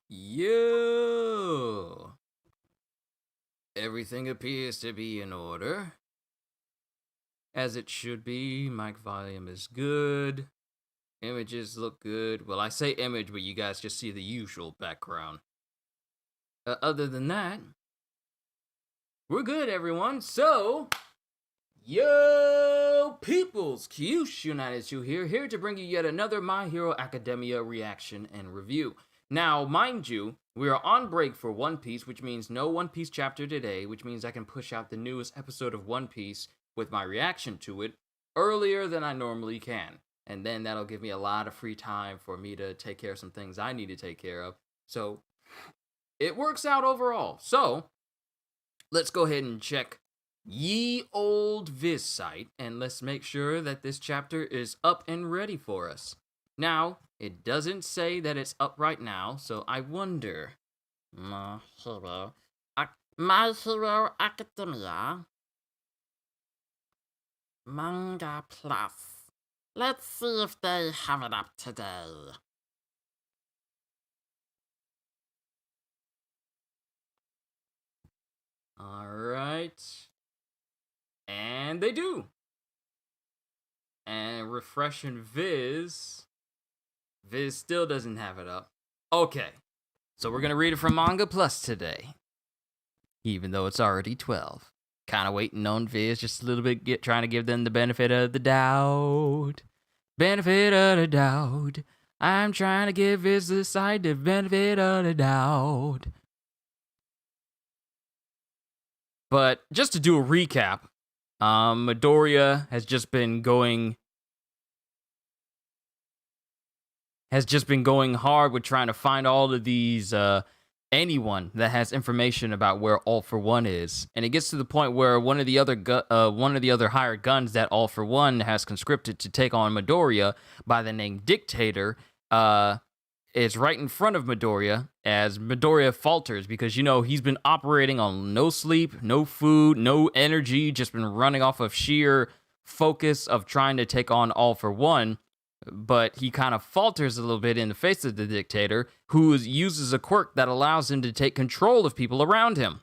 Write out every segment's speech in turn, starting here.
Yo! Everything appears to be in order. As it should be. Mic volume is good. Images look good. Well, I say image, but you guys just see the usual background. Other than that, we're good, everyone. So, yo, peoples, Kyushu United here to bring you yet another My Hero Academia reaction and review. Now, mind you, we are on break for One Piece, which means no One Piece chapter today, which means I can push out the newest episode of One Piece with my reaction to it earlier than I normally can. And then that'll give me a lot of free time for me to take care of some things I need to take care of. So, it works out overall. So, let's go ahead and check ye old Viz site, and let's make sure that this chapter is up and ready for us. Now, it doesn't say that it's up right now, so I wonder. My Hero Academia Manga Plus. Let's see if they have it up today. Alright. And they do. And refreshing Viz. Viz still doesn't have it up. Okay. So we're going to read it from Manga Plus today. Even though it's already 12. Kind of waiting on Viz just a little bit, trying to give them the benefit of the doubt. Benefit of the doubt. I'm trying to give Viz the side the benefit of the doubt. But just to do a recap, Midoriya has just been going hard with trying to find all of these anyone that has information about where All For One is, and it gets to the point where one of the other hired guns that All For One has conscripted to take on Midoriya by the name Dictator is right in front of Midoriya as Midoriya falters because, you know, he's been operating on no sleep, no food, no energy, just been running off of sheer focus of trying to take on All For One. But he kind of falters a little bit in the face of the Dictator, who uses a quirk that allows him to take control of people around him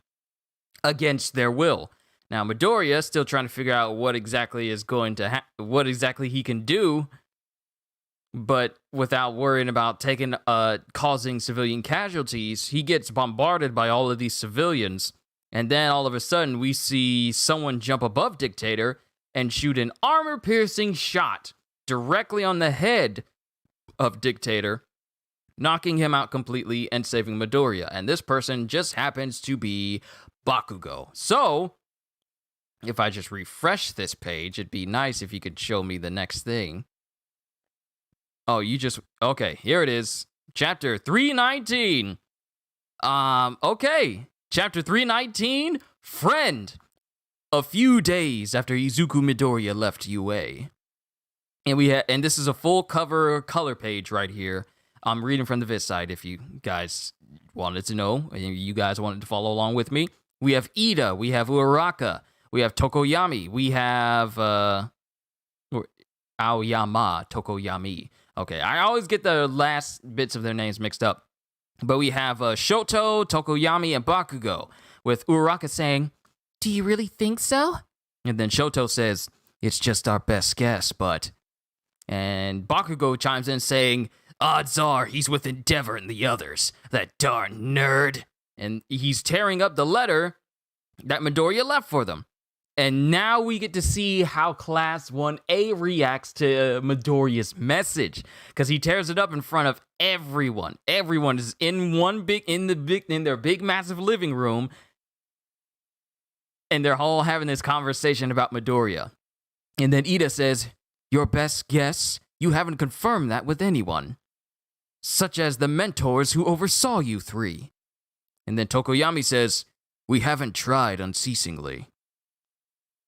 against their will. Now, Midoriya is still trying to figure out what exactly is going to what exactly he can do, but without worrying about causing civilian casualties. He gets bombarded by all of these civilians, and then all of a sudden we see someone jump above Dictator and shoot an armor-piercing shot directly on the head of Dictator, knocking him out completely and saving Midoriya. And this person just happens to be Bakugo. So, if I just refresh this page, it'd be nice if you could show me the next thing. Oh, okay, here it is. Chapter 319. Okay. Chapter 319, Friend. A few days after Izuku Midoriya left UA. And this is a full cover color page right here. I'm reading from the Viz site if you guys wanted to know, and you guys wanted to follow along with me. We have Ida, we have Uraraka, we have Tokoyami, we have Aoyama, Tokoyami. Okay, I always get the last bits of their names mixed up. But we have Shoto, Tokoyami, and Bakugo, with Uraraka saying, "Do you really think so?" And then Shoto says, "It's just our best guess, but..." And Bakugo chimes in saying, "Odds are he's with Endeavor and the others, that darn nerd." And he's tearing up the letter that Midoriya left for them. And now we get to see how Class 1A reacts to Midoriya's message, because he tears it up in front of everyone. Everyone is in their big massive living room, and they're all having this conversation about Midoriya. And then Ida says, "Your best guess? You haven't confirmed that with anyone, such as the mentors who oversaw you three." And then Tokoyami says, "We haven't tried unceasingly."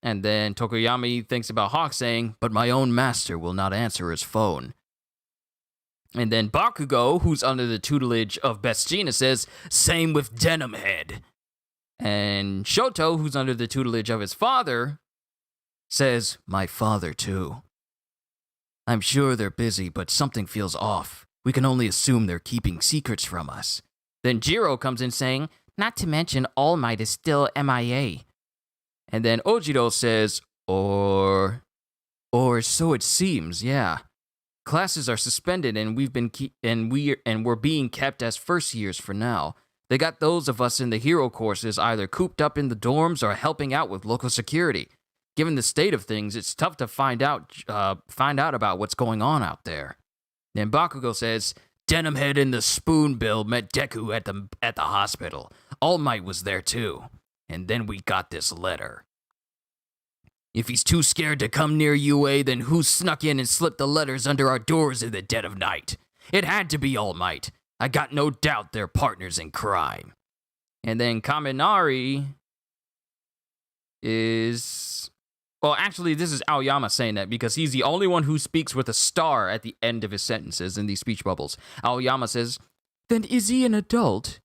And then Tokoyami thinks about Hawk saying, "But my own master will not answer his phone." And then Bakugo, who's under the tutelage of Bestina, says, "Same with Denim Head." And Shoto, who's under the tutelage of his father, says, "My father too. I'm sure they're busy, but something feels off. We can only assume they're keeping secrets from us. Then Jiro comes in saying, not to mention All Might is still MIA. And then Ojiro says, or so it seems, yeah. Classes are suspended and we're being kept as first years for now. They got those of us in the hero courses either cooped up in the dorms or helping out with local security. Given the state of things, it's tough to find out about what's going on out there. Then Bakugo says, Denimhead and the Spoonbill met Deku at the hospital. All Might was there too. And then we got this letter. If he's too scared to come near UA, then who snuck in and slipped the letters under our doors in the dead of night? It had to be All Might. I got no doubt they're partners in crime. And then Kaminari is... Well, actually, this is Aoyama saying that because he's the only one who speaks with a star at the end of his sentences in these speech bubbles. Aoyama says, then is he an adult?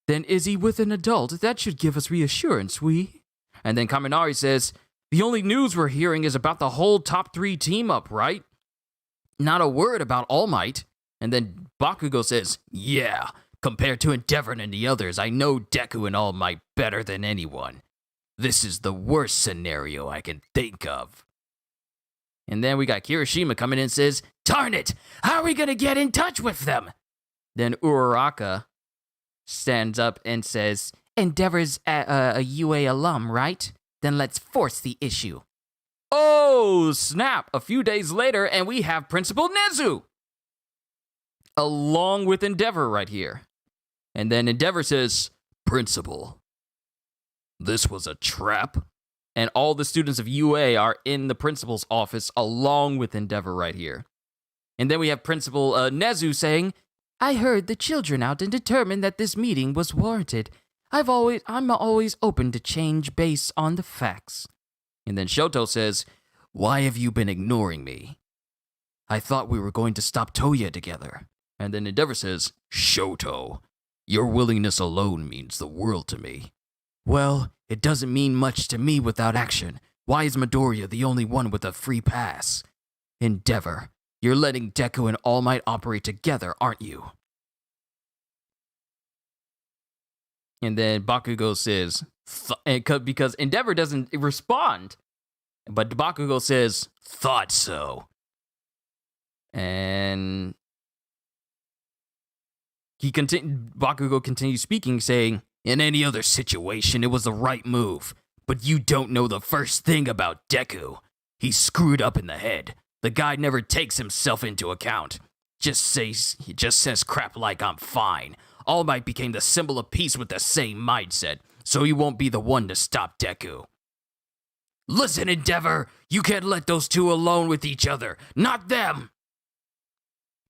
Then is he with an adult? That should give us reassurance, And then Kaminari says, the only news we're hearing is about the whole top 3 team up, right? Not a word about All Might. And then Bakugo says, yeah, compared to Endeavor and the others, I know Deku and All Might better than anyone. This is the worst scenario I can think of. And then we got Kirishima coming in and says, darn it, how are we going to get in touch with them? Then Uraraka stands up and says, Endeavor's a UA alum, right? Then let's force the issue. Oh, snap. A few days later, and we have Principal Nezu. Along with Endeavor right here. And then Endeavor says, Principal, this was a trap. And all the students of UA are in the principal's office along with Endeavor right here. And then we have Principal Nezu saying, I heard the children out and determined that this meeting was warranted. I'm always open to change based on the facts. And then Shoto says, why have you been ignoring me? I thought we were going to stop Toya together. And then Endeavor says, Shoto, your willingness alone means the world to me. Well, it doesn't mean much to me without action. Why is Midoriya the only one with a free pass? Endeavor, you're letting Deku and All Might operate together, aren't you? And then Bakugo says, because Endeavor doesn't respond, but Bakugo says, thought so. And Bakugo continues speaking, saying, in any other situation, it was the right move. But you don't know the first thing about Deku. He's screwed up in the head. The guy never takes himself into account. He just says crap like I'm fine. All Might became the symbol of peace with the same mindset, so he won't be the one to stop Deku. Listen, Endeavor, you can't let those two alone with each other. Not them!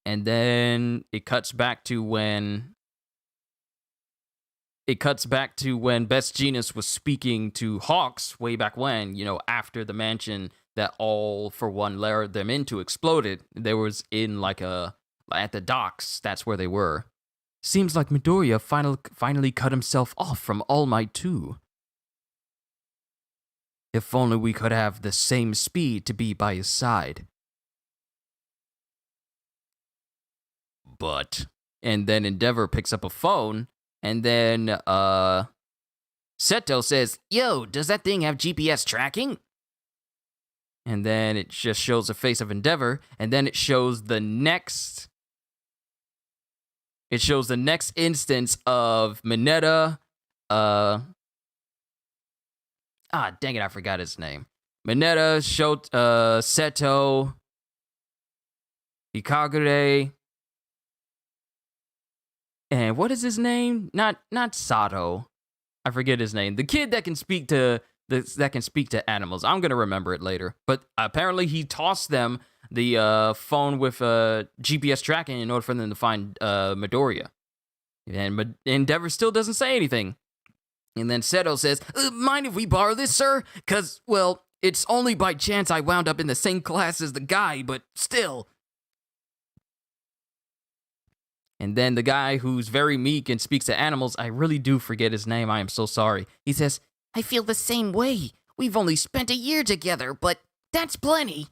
And then it cuts back to when Best Jeanist was speaking to Hawks way back when, after the mansion that All for One lured them into exploded. They was in at the docks. That's where they were. Seems like Midoriya finally cut himself off from All Might too. If only we could have the same speed to be by his side. But, and then Endeavor picks up a phone, and then Seto says, yo, does that thing have GPS tracking? And then it just shows the face of Endeavor, and then it shows the next instance of Mineta, dang it, I forgot his name. Mineta, Seto, Ikagure, and what is his name? Not Sato. I forget his name. The kid that can speak to animals. I'm gonna remember it later. But apparently he tossed them the phone with GPS tracking in order for them to find Midoriya. And Endeavor still doesn't say anything. And then Seto says, mind if we borrow this, sir? Because, well, it's only by chance I wound up in the same class as the guy, but still. And then the guy who's very meek and speaks to animals, I really do forget his name. I am so sorry. He says, I feel the same way. We've only spent a year together, but that's plenty.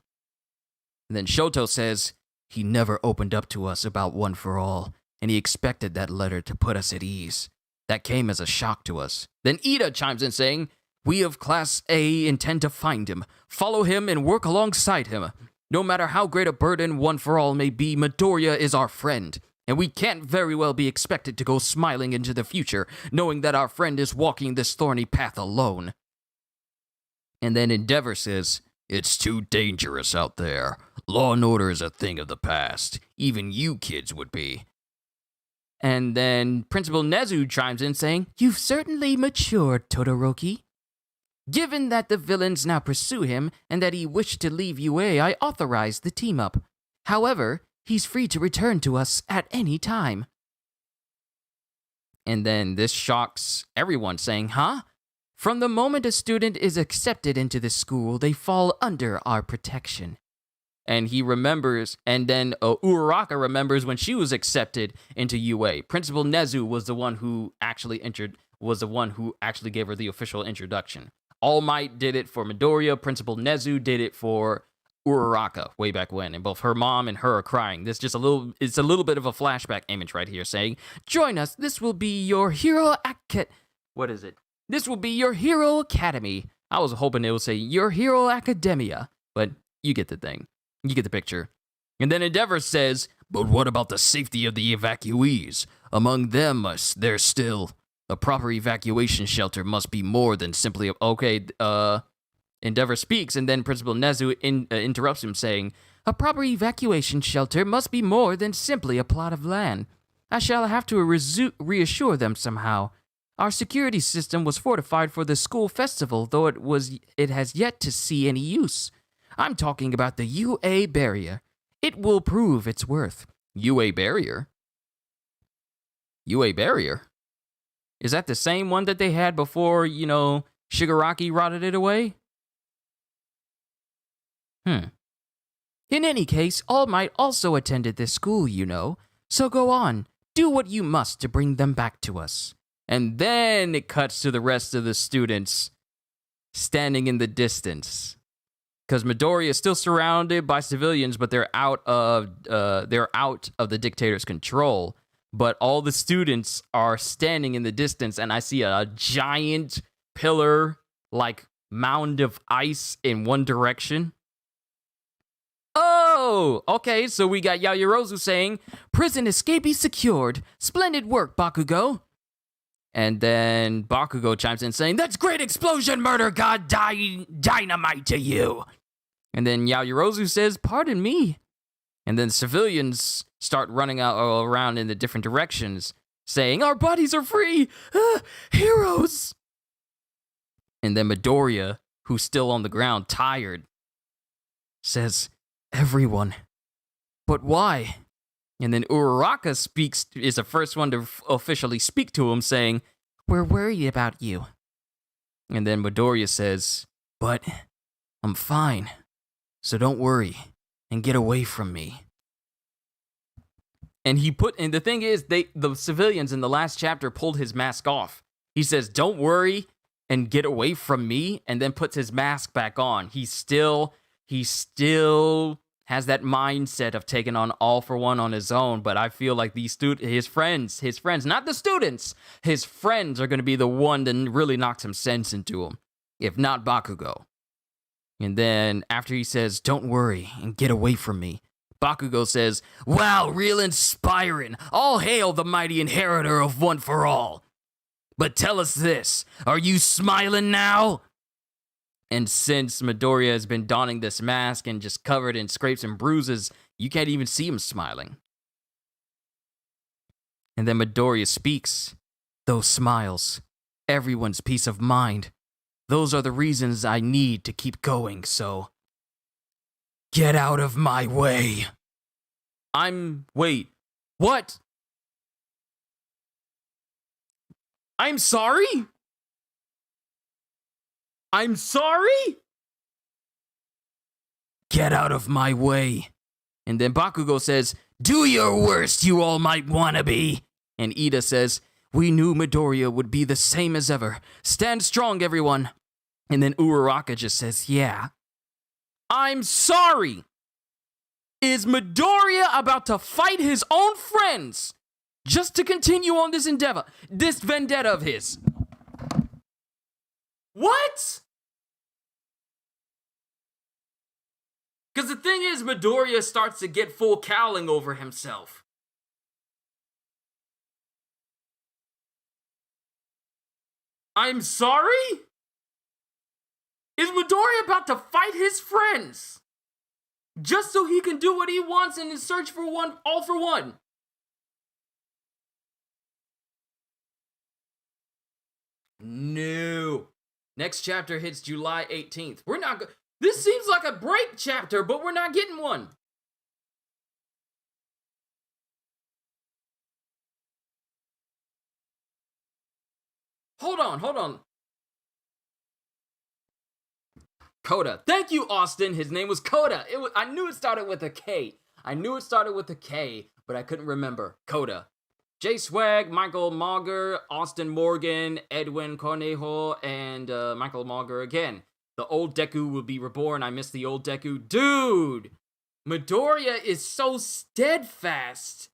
And then Shoto says, he never opened up to us about One for All. and he expected that letter to put us at ease. That came as a shock to us. Then Ida chimes in saying, we of Class A intend to find him, follow him, and work alongside him. No matter how great a burden One for All may be, Midoriya is our friend, and we can't very well be expected to go smiling into the future, knowing that our friend is walking this thorny path alone. And then Endeavor says, it's too dangerous out there. Law and order is a thing of the past. Even you kids would be. And then Principal Nezu chimes in saying, you've certainly matured, Todoroki. Given that the villains now pursue him and that he wished to leave UA, I authorized the team-up. However, he's free to return to us at any time. And then this shocks everyone, saying, huh? From the moment a student is accepted into the school, they fall under our protection. And he remembers, and then Uraraka remembers when she was accepted into UA. Principal Nezu was the one who actually gave her the official introduction. All Might did it for Midoriya. Principal Nezu did it for Uraraka way back when, and both her mom and her are crying. It's a little bit of a flashback image right here, saying, "Join us. This will be your hero What is it? This will be your hero academy." I was hoping it would say your hero academia, but you get the thing. You get the picture. And then Endeavor says, "But what about the safety of the evacuees? Among them, there's still a proper evacuation shelter must be more than simply Endeavor speaks, and then Principal Nezu interrupts him, saying, "A proper evacuation shelter must be more than simply a plot of land. I shall have to reassure them somehow. Our security system was fortified for the school festival, though it has yet to see any use. I'm talking about the UA barrier. It will prove its worth." UA barrier? UA barrier? Is that the same one that they had before, Shigaraki rotted it away? In any case, All Might also attended this school, So go on, do what you must to bring them back to us. And then it cuts to the rest of the students standing in the distance. Because Midoriya is still surrounded by civilians, but they're out of the dictator's control. But all the students are standing in the distance, and I see a giant pillar, like mound of ice in one direction. Oh, okay, so we got Yaoyorozu saying, "Prison escapee secured. Splendid work, Bakugo." And then Bakugo chimes in saying, "That's great explosion, murder god, dynamite to you." And then Yaoyorozu says, "Pardon me." And then civilians start running around in the different directions, saying, "Our bodies are free! Heroes!" And then Midoriya, who's still on the ground, tired, says, "Everyone. But why?" And then Uraraka is the first one to officially speak to him, saying, "We're worried about you." And then Midoriya says, "But I'm fine. So don't worry and get away from me." And the thing is, the civilians in the last chapter pulled his mask off. He says, "Don't worry and get away from me," and then puts his mask back on. He still has that mindset of taking on All for One on his own, but I feel like his friends, not the students, his friends are going to be the one that really knocks some sense into him, if not Bakugo. And then after he says, "Don't worry and get away from me," Bakugo says, "Wow, real inspiring. All hail the mighty inheritor of One for All. But tell us this, are you smiling now?" And since Midoriya has been donning this mask and just covered in scrapes and bruises, you can't even see him smiling. And then Midoriya speaks. "Those smiles, everyone's peace of mind. Those are the reasons I need to keep going, so get out of my way." Wait, what? I'm sorry? I'm sorry? Get out of my way. And then Bakugo says, "Do your worst, you All Might wannabe." And Ida says, "We knew Midoriya would be the same as ever. Stand strong, everyone." And then Uraraka just says, "Yeah." I'm sorry. Is Midoriya about to fight his own friends just to continue on this endeavor, this vendetta of his. What? Because the thing is, Midoriya starts to get full cowling over himself. I'm sorry? Is Midoriya about to fight his friends? Just so he can do what he wants in his search for one, all for one? No. Next chapter hits July 18th. We're not This seems like a break chapter, but we're not getting one. Hold on. Koda. Thank you, Austin. His name was Koda. I knew it started with a K. But I couldn't remember. Koda. J Swag, Michael Mauger, Austin Morgan, Edwin Cornejo, and Michael Mauger again. The old Deku will be reborn. I miss the old Deku. Dude! Midoriya is so steadfast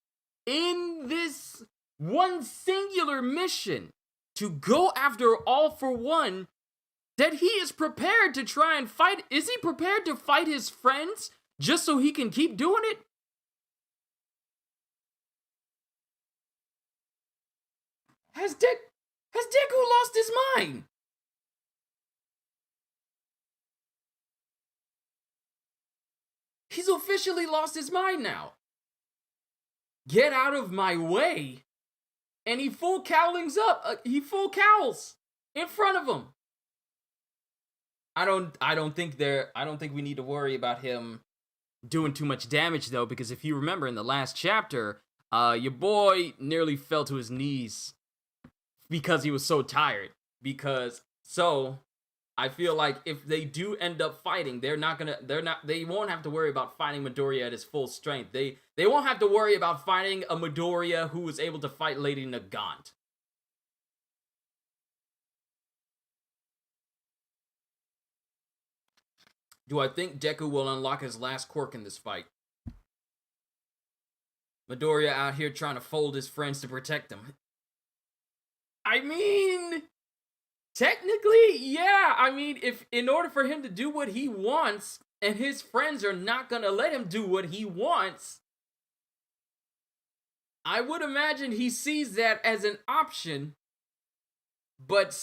in this one singular mission to go after All for One that he is prepared to try and fight. Is he prepared to fight his friends just so he can keep doing it? Has Deku lost his mind? He's officially lost his mind now. Get out of my way. And he full cowlings up. He full cowls in front of him. I don't think we need to worry about him doing too much damage though, because if you remember in the last chapter, your boy nearly fell to his knees because he was so tired. I feel like if they do end up fighting, they won't have to worry about fighting Midoriya at his full strength. They won't have to worry about fighting a Midoriya who was able to fight Lady Nagant. Do I think Deku will unlock his last quirk in this fight? Midoriya out here trying to fold his friends to protect him. I mean, technically, yeah. I mean, if in order for him to do what he wants, and his friends are not gonna let him do what he wants, I would imagine he sees that as an option. But,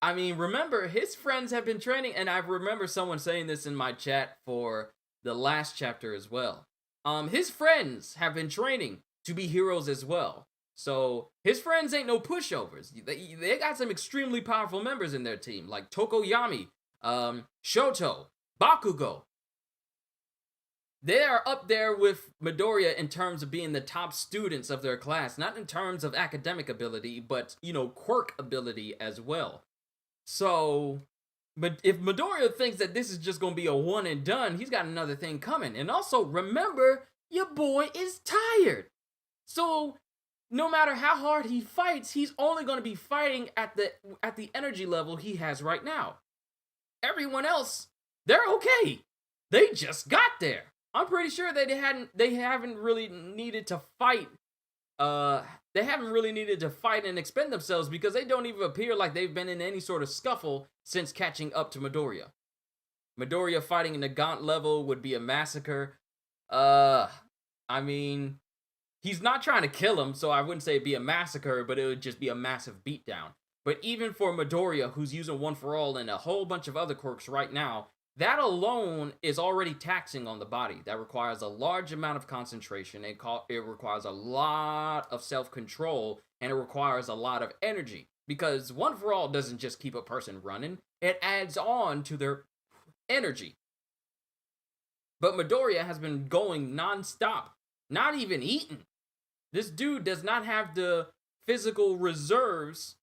I mean, remember, his friends have been training, and I remember someone saying this in my chat for the last chapter as well. His friends have been training to be heroes as well. So, his friends ain't no pushovers. They got some extremely powerful members in their team, like Tokoyami, Shoto, Bakugo. They are up there with Midoriya in terms of being the top students of their class, not in terms of academic ability, but, quirk ability as well. So, but if Midoriya thinks that this is just going to be a one and done, he's got another thing coming. And also, remember, your boy is tired. So, no matter how hard he fights, he's only going to be fighting at the energy level he has right now. Everyone else, they're okay. They just got there. I'm pretty sure that they haven't really needed to fight. They haven't really needed to fight and expend themselves because they don't even appear like they've been in any sort of scuffle since catching up to Midoriya. Midoriya fighting in the Gaunt level would be a massacre. I mean, he's not trying to kill him, so I wouldn't say it'd be a massacre, but it would just be a massive beatdown. But even for Midoriya, who's using One for All and a whole bunch of other quirks right now, that alone is already taxing on the body. That requires a large amount of concentration. It requires a lot of self-control, and it requires a lot of energy. Because One for All doesn't just keep a person running, it adds on to their energy. But Midoriya has been going non-stop, not even eating. This dude does not have the physical reserves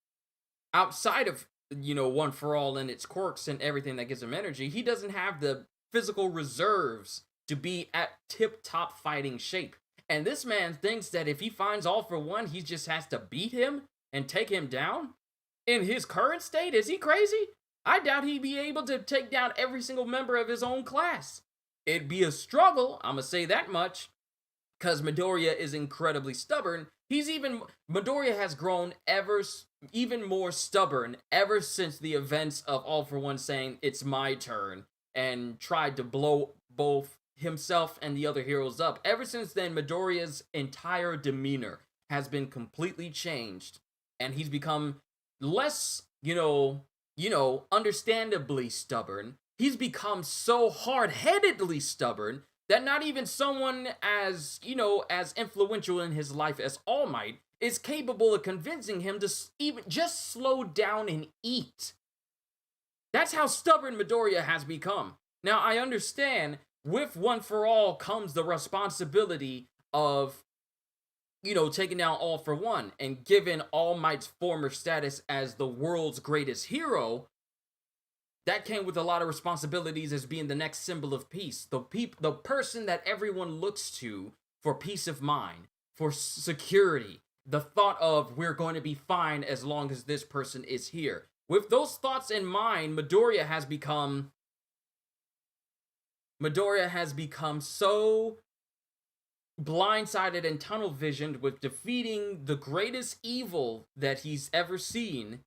outside of One for All and its quirks and everything that gives him energy. He doesn't have the physical reserves to be at tip-top fighting shape. And this man thinks that if he finds All for One, he just has to beat him and take him down? In his current state, is he crazy? I doubt he'd be able to take down every single member of his own class. It'd be a struggle, I'ma say that much, because Midoriya is incredibly stubborn, Midoriya has grown even more stubborn ever since the events of All for One saying it's my turn and tried to blow both himself and the other heroes up. Ever since then, Midoriya's entire demeanor has been completely changed, and he's become less, understandably stubborn. He's become so hard-headedly stubborn that not even someone as influential in his life as All Might is capable of convincing him to even just slow down and eat. That's how stubborn Midoriya has become. Now, I understand with One for All comes the responsibility of, taking down All for One, and given All Might's former status as the world's greatest hero, that came with a lot of responsibilities as being the next symbol of peace. The person that everyone looks to for peace of mind, for security, the thought of we're going to be fine as long as this person is here. With those thoughts in mind, Midoriya has become so blindsided and tunnel visioned with defeating the greatest evil that he's ever seen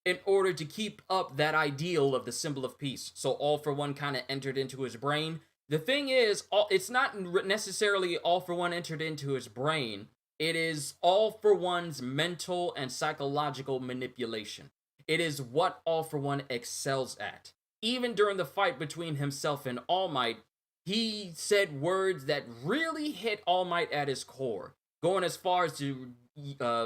in order to keep up that ideal of the symbol of peace. So All for One kind of entered into his brain. The thing is, it's not necessarily All for One entered into his brain. It is All for One's mental and psychological manipulation. It is what All for One excels at. Even during the fight between himself and All Might, he said words that really hit All Might at his core, going as far as to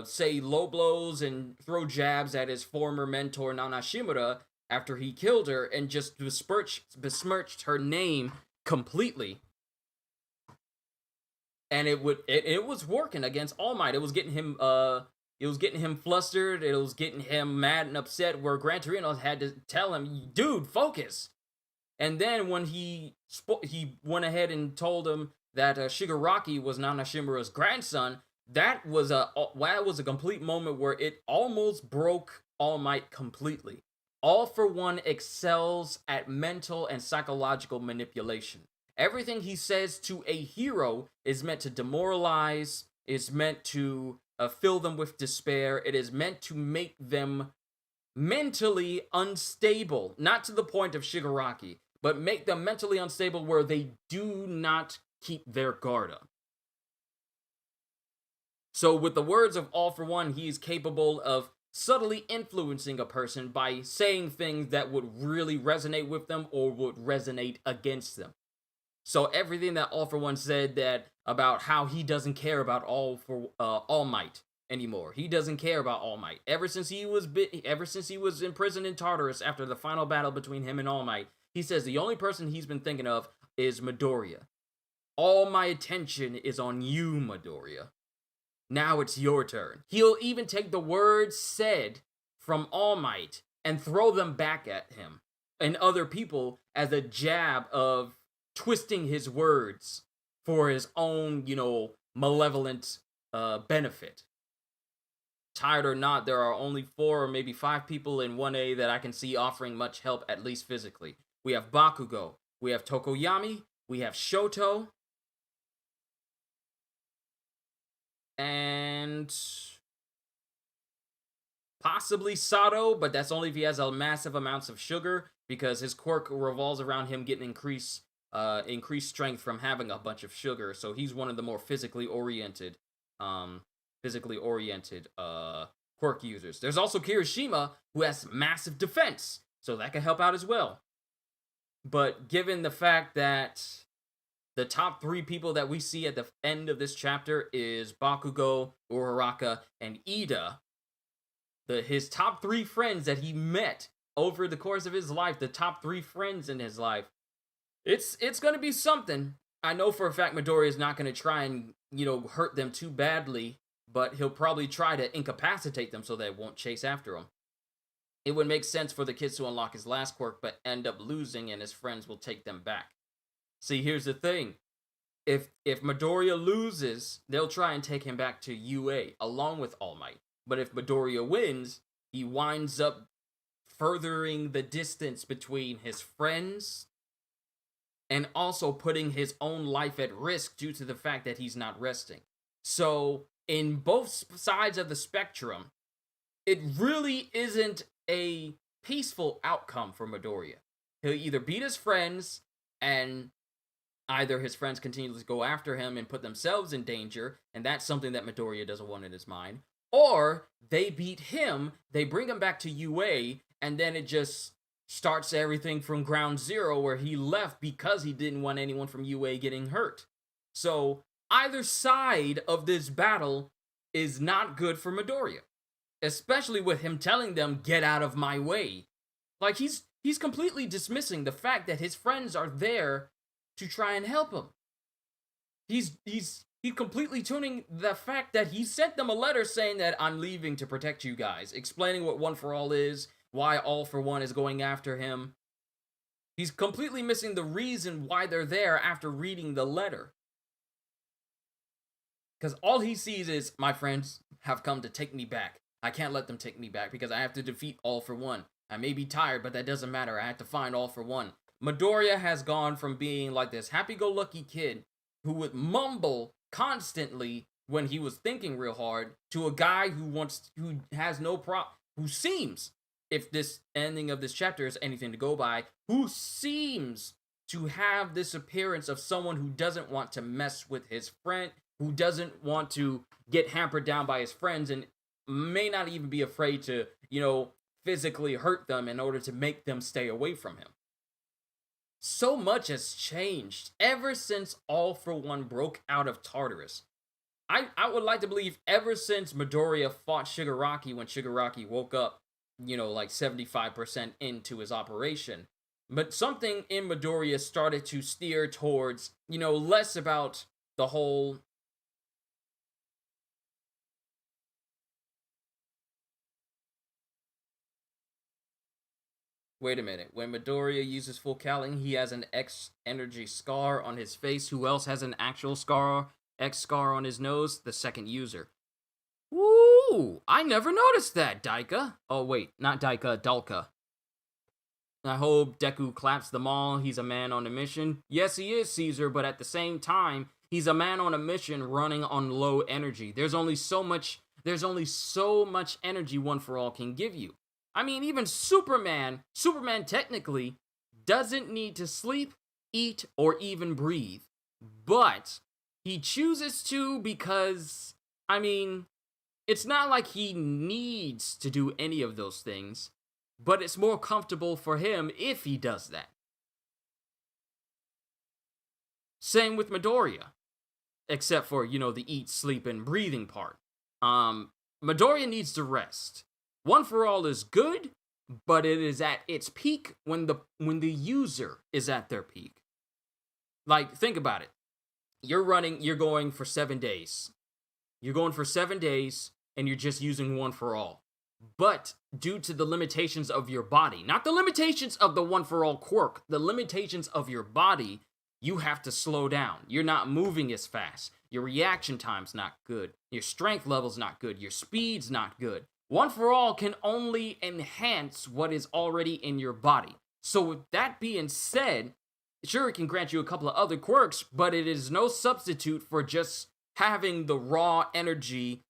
say low blows and throw jabs at his former mentor Nana Shimura after he killed her, and just besmirched her name completely. And it was working against All Might. It was getting him flustered. It was getting him mad and upset, where Gran Torino had to tell him, dude, focus. And then when he went ahead and told him that Shigaraki was Nana Shimura's grandson, that was a complete moment where it almost broke All Might completely. All for One excels at mental and psychological manipulation. Everything he says to a hero is meant to demoralize, is meant to fill them with despair. It is meant to make them mentally unstable, not to the point of Shigaraki, but make them mentally unstable where they do not keep their guard up. So with the words of All for One, he is capable of subtly influencing a person by saying things that would really resonate with them or would resonate against them. So everything that All for One said about how he doesn't care about All Might anymore. He doesn't care about All Might. Ever since he was imprisoned in Tartarus after the final battle between him and All Might, he says the only person he's been thinking of is Midoriya. All my attention is on you, Midoriya. Now it's your turn. He'll even take the words said from All Might and throw them back at him and other people as a jab of twisting his words for his own, malevolent benefit. Tired or not, there are only 4 or maybe 5 people in 1A that I can see offering much help, at least physically. We have Bakugo, we have Tokoyami, we have Shoto, and possibly Sato, but that's only if he has a massive amounts of sugar, because his quirk revolves around him getting increased strength from having a bunch of sugar. So he's one of the more physically oriented quirk users. There's also Kirishima, who has massive defense, so that can help out as well. But given the fact that the top 3 people that we see at the end of this chapter is Bakugo, Uraraka, and Ida, his top 3 friends that he met over the course of his life, the top 3 friends in his life, it's going to be something. I know for a fact Midoriya is not going to try and, hurt them too badly, but he'll probably try to incapacitate them so they won't chase after him. It would make sense for the kids to unlock his last quirk, but end up losing, and his friends will take them back. See, here's the thing. If Midoriya loses, they'll try and take him back to UA, along with All Might. But if Midoriya wins, he winds up furthering the distance between his friends and also putting his own life at risk due to the fact that he's not resting. So in both sides of the spectrum, it really isn't a peaceful outcome for Midoriya. He'll either beat his friends, and either his friends continue to go after him and put themselves in danger, and that's something that Midoriya doesn't want in his mind, or they beat him, they bring him back to UA, and then it just starts everything from ground zero where he left because he didn't want anyone from UA getting hurt. So either side of this battle is not good for Midoriya, especially with him telling them, "Get out of my way." Like, he's completely dismissing the fact that his friends are there to try and help him. He's completely tuning the fact that he sent them a letter saying that, "I'm leaving to protect you guys," explaining what One For All is, why All For One is going after him. He's completely missing the reason why they're there after reading the letter. Because all he sees is, "My friends have come to take me back. I can't let them take me back because I have to defeat All For One. I may be tired, but that doesn't matter. I have to find All For One." Midoriya has gone from being like this happy-go-lucky kid who would mumble constantly when he was thinking real hard to a guy who has no problem, who seems, if this ending of this chapter is anything to go by, who seems to have this appearance of someone who doesn't want to mess with his friend, who doesn't want to get hampered down by his friends, and may not even be afraid to, physically hurt them in order to make them stay away from him. So much has changed ever since All For One broke out of Tartarus. I would like to believe ever since Midoriya fought Shigaraki when Shigaraki woke up, like 75% into his operation. But something in Midoriya started to steer towards, less about the whole... Wait a minute. When Midoriya uses full Cowling, he has an X energy scar on his face. Who else has an actual scar, X scar on his nose? The second user. Woo! I never noticed that, Daika. Oh, wait. Not Daika, Dalka. I hope Deku claps them all. He's a man on a mission. Yes, he is, Caesar, but at the same time, he's a man on a mission running on low energy. There's only so much energy One For All can give you. I mean, even Superman technically doesn't need to sleep, eat, or even breathe. But he chooses to because, it's not like he needs to do any of those things, but it's more comfortable for him if he does that. Same with Midoriya, except for, the eat, sleep, and breathing part. Midoriya needs to rest. One For All is good, but it is at its peak when the user is at their peak. Like, think about it. You're going for 7 days. You're going for 7 days, and you're just using One For All. But due to the limitations of your body, not the limitations of the One For All quirk, the limitations of your body, you have to slow down. You're not moving as fast. Your reaction time's not good. Your strength level's not good. Your speed's not good. One For All can only enhance what is already in your body. So with that being said, sure, it can grant you a couple of other quirks, but it is no substitute for just having the raw energy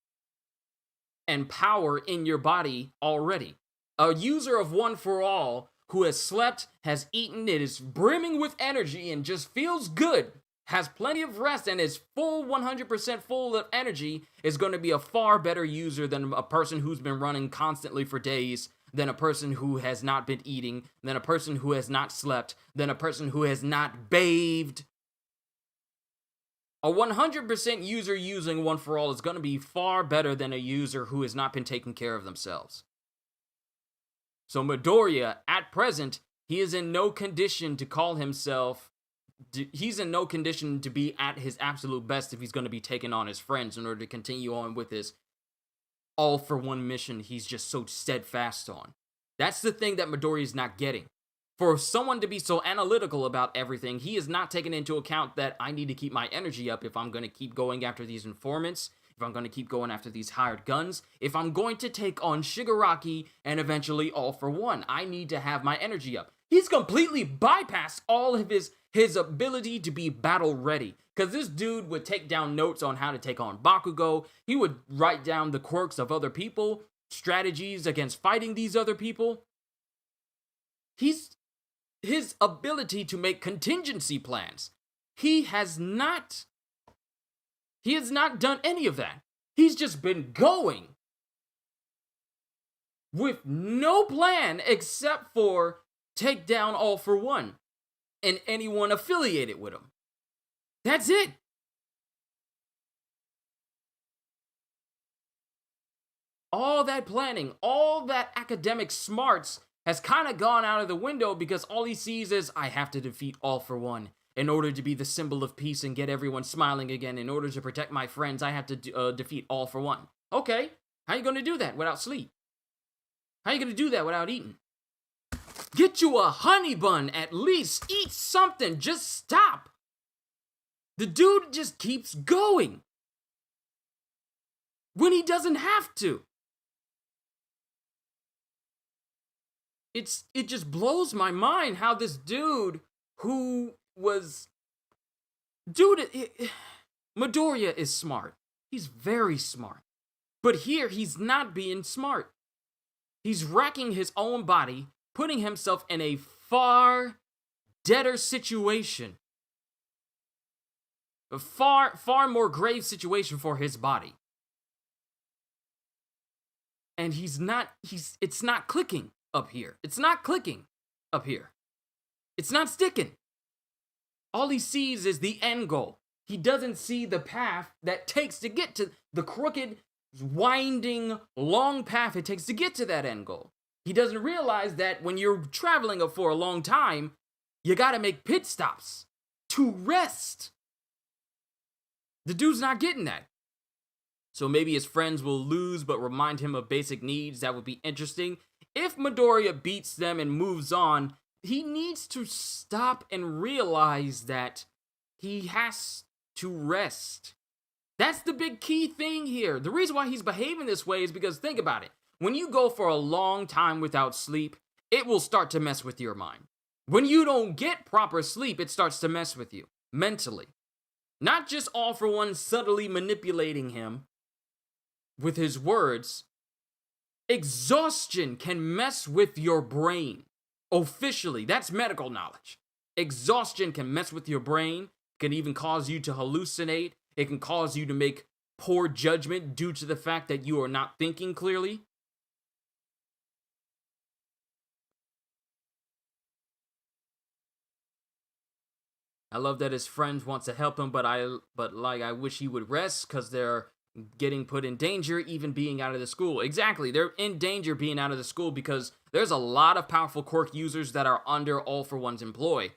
and power in your body already. A user of One For All who has slept, has eaten, it is brimming with energy and just feels good, has plenty of rest, and is full 100% full of energy, is going to be a far better user than a person who's been running constantly for days, than a person who has not been eating, than a person who has not slept, than a person who has not bathed. A 100% user using One For All is going to be far better than a user who has not been taking care of themselves. So Midoriya, at present, he is in no condition to call himself... He's in no condition to be at his absolute best if he's going to be taking on his friends in order to continue on with his All For One mission he's just so steadfast on. That's the thing that Midoriya is not getting. For someone to be so analytical about everything, he is not taking into account that I need to keep my energy up if I'm going to keep going after these informants, if I'm going to keep going after these hired guns, if I'm going to take on Shigaraki and eventually All For One. I need to have my energy up. He's completely bypassed all of his ability to be battle ready. Because this dude would take down notes on how to take on Bakugo. He would write down the quirks of other people, strategies against fighting these other people. His ability to make contingency plans. He has not done any of that. He's just been going with no plan except for take down All For One and anyone affiliated with him. That's it. All that planning, all that academic smarts has kind of gone out of the window because all he sees is, I have to defeat All For One in order to be the symbol of peace and get everyone smiling again. In order to protect my friends, I have to defeat All For One. Okay, how are you going to do that without sleep? How are you going to do that without eating? Get you a honey bun at least. Eat something. Just stop. The dude just keeps going when he doesn't have to. It just blows my mind how this dude who was... Midoriya is smart. He's very smart. But here, he's not being smart. He's wrecking his own body, putting himself in a far deader situation. A far more grave situation for his body. And it's not clicking up here. It's not clicking up here. It's not sticking. All he sees is the end goal. He doesn't see the path that takes to get to the crooked, winding, long path it takes to get to that end goal. He doesn't realize that when you're traveling for a long time, you gotta make pit stops to rest. The dude's not getting that. So maybe his friends will lose but remind him of basic needs. That would be interesting. If Midoriya beats them and moves on, he needs to stop and realize that he has to rest. That's the big key thing here. The reason why he's behaving this way is because, think about it. When you go for a long time without sleep, it will start to mess with your mind. When you don't get proper sleep, it starts to mess with you mentally. Not just All For One subtly manipulating him with his words. Exhaustion can mess with your brain. Officially, that's medical knowledge. Exhaustion can mess with your brain, can even cause you to hallucinate. It can cause you to make poor judgment due to the fact that you are not thinking clearly. I love that his friends want to help him, but I wish he would rest because they're getting put in danger even being out of the school. Exactly, they're in danger being out of the school because there's a lot of powerful quirk users that are under All For One's employ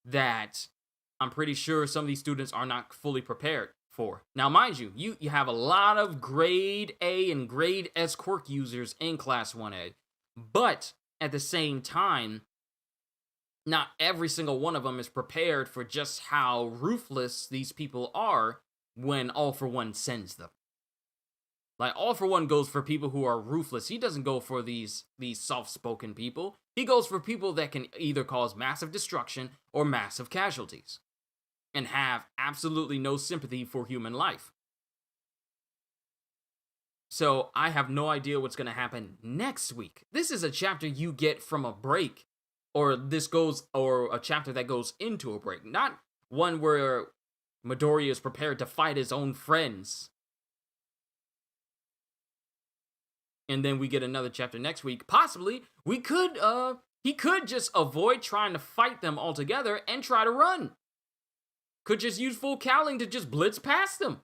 that I'm pretty sure some of these students are not fully prepared for. Now, mind you, you have a lot of grade A and grade S quirk users in Class 1A, but at the same time, not every single one of them is prepared for just how ruthless these people are when All For One sends them. Like, All For One goes for people who are ruthless. He doesn't go for these soft-spoken people. He goes for people that can either cause massive destruction or massive casualties and have absolutely no sympathy for human life. So I have no idea what's going to happen next week. This is a chapter you get from a break, or a chapter that goes into a break, not one where Midoriya is prepared to fight his own friends. And then we get another chapter next week. Possibly, he could just avoid trying to fight them altogether and try to run. Could just use full cowling to just blitz past them.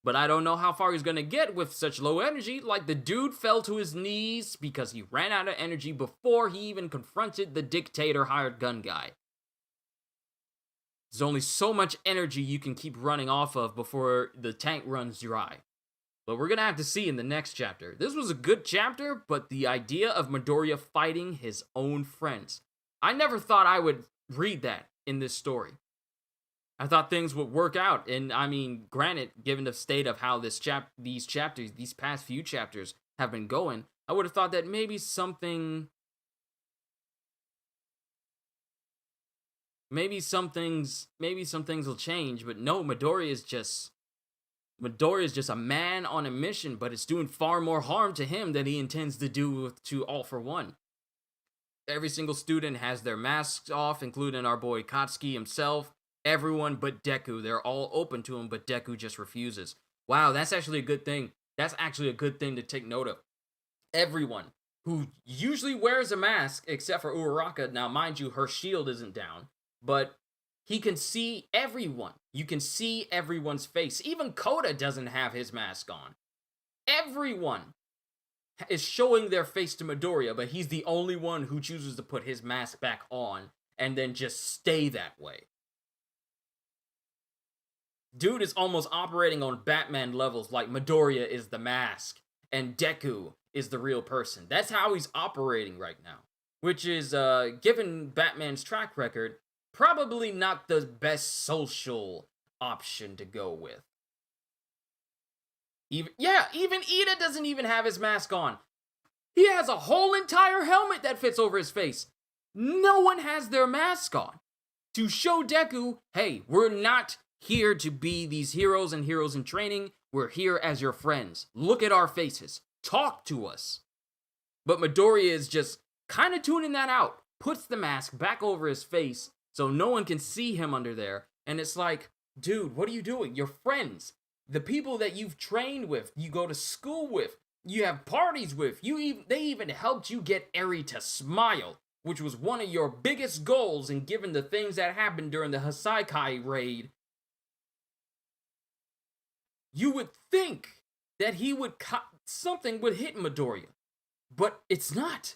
But I don't know how far he's gonna get with such low energy. Like, the dude fell to his knees because he ran out of energy before he even confronted the dictator hired gun guy. There's only so much energy you can keep running off of before the tank runs dry. But we're gonna have to see in the next chapter. This was a good chapter, but the idea of Midoriya fighting his own friends. I never thought I would read that in this story. I thought things would work out, and I mean, granted, given the state of how these past few chapters have been going, I would have thought that maybe something maybe some things will change, but no, Midoriya is just a man on a mission, but it's doing far more harm to him than he intends to do to All for One. Every single student has their masks off, including our boy Katsuki himself. Everyone but Deku. They're all open to him, but Deku just refuses. Wow, that's actually a good thing. That's actually a good thing to take note of. Everyone who usually wears a mask, except for Uraraka. Now, mind you, her shield isn't down, but he can see everyone. You can see everyone's face. Even Koda doesn't have his mask on. Everyone is showing their face to Midoriya, but he's the only one who chooses to put his mask back on and then just stay that way. Dude is almost operating on Batman levels, like Midoriya is the mask and Deku is the real person. That's how he's operating right now, which is, given Batman's track record, probably not the best social option to go with. Even Ida doesn't even have his mask on. He has a whole entire helmet that fits over his face. No one has their mask on. To show Deku, hey, we're not here to be these heroes and heroes in training. We're here as your friends. Look at our faces. Talk to us. But Midoriya is just kind of tuning that out. Puts the mask back over his face so no one can see him under there. And it's like, dude, what are you doing? You're friends. The people that you've trained with, you go to school with, you have parties with, they even helped you get Eri to smile, which was one of your biggest goals, and given the things that happened during the Hasaikai raid, you would think that something would hit Midoriya, but it's not.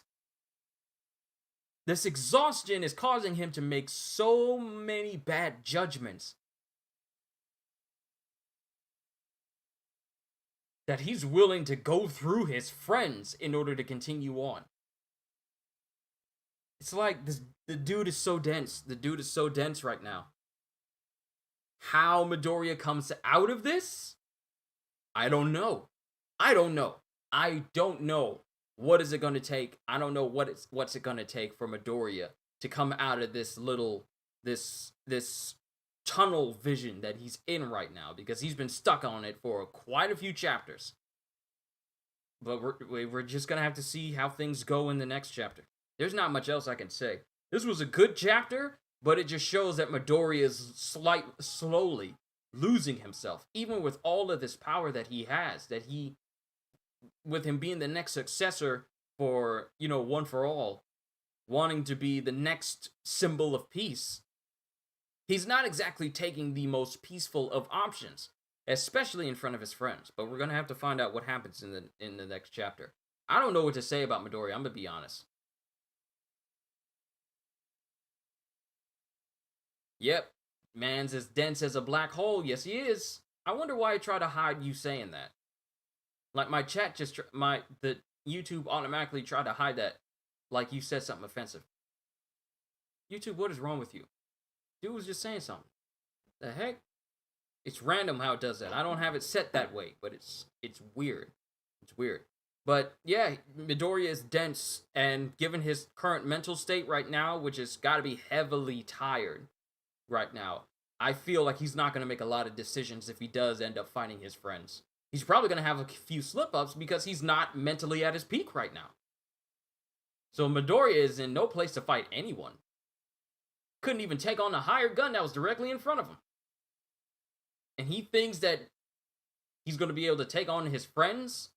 This exhaustion is causing him to make so many bad judgments that he's willing to go through his friends in order to continue on. It's like the dude is so dense. The dude is so dense right now. How Midoriya comes out of this? I don't know. I don't know. What is it going to take? I don't know what's it going to take for Midoriya to come out of this tunnel vision that he's in right now, because he's been stuck on it for quite a few chapters. But we're just gonna have to see how things go in the next chapter. There's not much else I can say. This was a good chapter, but it just shows that Midoriya is slowly losing himself, even with all of this power that he has. With him being the next successor for, One for All, wanting to be the next symbol of peace. He's not exactly taking the most peaceful of options, especially in front of his friends. But we're going to have to find out what happens in the next chapter. I don't know what to say about Midoriya, I'm going to be honest. Yep, man's as dense as a black hole. Yes, he is. I wonder why I try to hide you saying that. Like, my chat the YouTube automatically tried to hide that, like you said something offensive. YouTube, what is wrong with you? Dude was just saying something. The heck? It's random how it does that. I don't have it set that way, but it's weird. It's weird. But yeah, Midoriya is dense, and given his current mental state right now, which has got to be heavily tired right now, I feel like he's not going to make a lot of decisions if he does end up fighting his friends. He's probably going to have a few slip-ups because he's not mentally at his peak right now. So Midoriya is in no place to fight anyone. Couldn't even take on the hired gun that was directly in front of him. And he thinks that he's going to be able to take on his friends.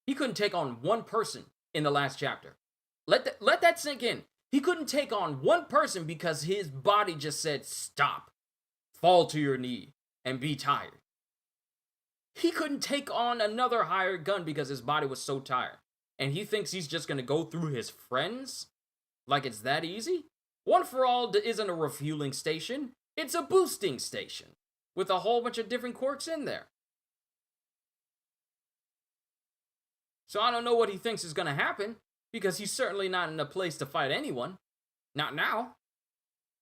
He couldn't take on one person in the last chapter. Let that sink in. He couldn't take on one person because his body just said, stop, fall to your knee, and be tired. He couldn't take on another hired gun because his body was so tired. And he thinks he's just going to go through his friends? Like it's that easy? One for All isn't a refueling station. It's a boosting station with a whole bunch of different quirks in there. So I don't know what he thinks is going to happen, because he's certainly not in a place to fight anyone. Not now.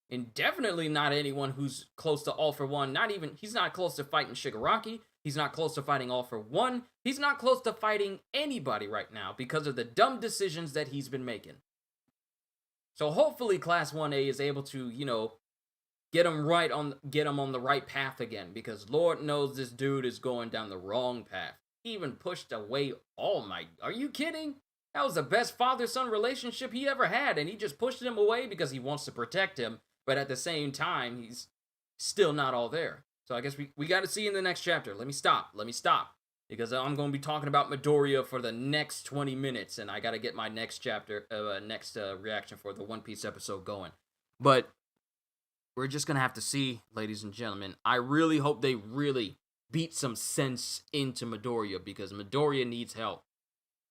And definitely not anyone who's close to All for One. He's not close to fighting Shigaraki. He's not close to fighting All for One. He's not close to fighting anybody right now because of the dumb decisions that he's been making. So hopefully Class 1A is able to, get him on the right path again, because Lord knows this dude is going down the wrong path. He even pushed away All Might. Are you kidding? That was the best father-son relationship he ever had, and he just pushed him away because he wants to protect him, but at the same time, he's still not all there. So I guess we got to see in the next chapter. Let me stop. Because I'm going to be talking about Midoriya for the next 20 minutes, and I got to get my next chapter, next reaction for the One Piece episode going. But we're just going to have to see, ladies and gentlemen. I really hope they really beat some sense into Midoriya, because Midoriya needs help.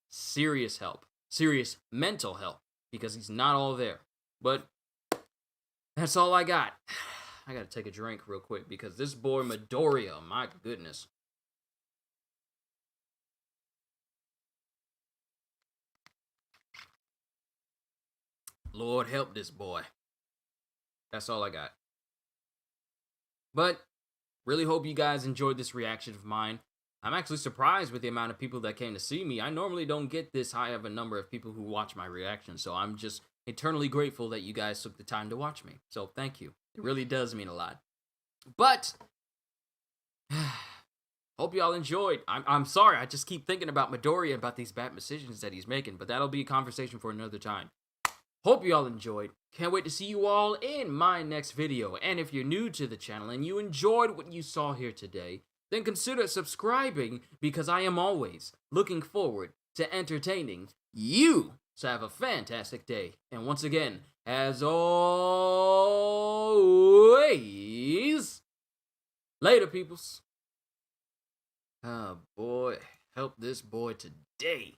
Serious help. Serious mental help, because he's not all there. But that's all I got. I got to take a drink real quick, because this boy Midoriya, my goodness. Lord help this boy. That's all I got. But really hope you guys enjoyed this reaction of mine. I'm actually surprised with the amount of people that came to see me. I normally don't get this high of a number of people who watch my reaction, so I'm just eternally grateful that you guys took the time to watch me. So thank you. It really does mean a lot. But hope y'all enjoyed. I'm sorry, I just keep thinking about Midoriya, about these bad decisions that he's making, but that'll be a conversation for another time. Hope you all enjoyed. Can't wait to see you all in my next video. And if you're new to the channel and you enjoyed what you saw here today, then consider subscribing, because I am always looking forward to entertaining you. So have a fantastic day. And once again, as always, later, peoples. Oh boy, help this boy today.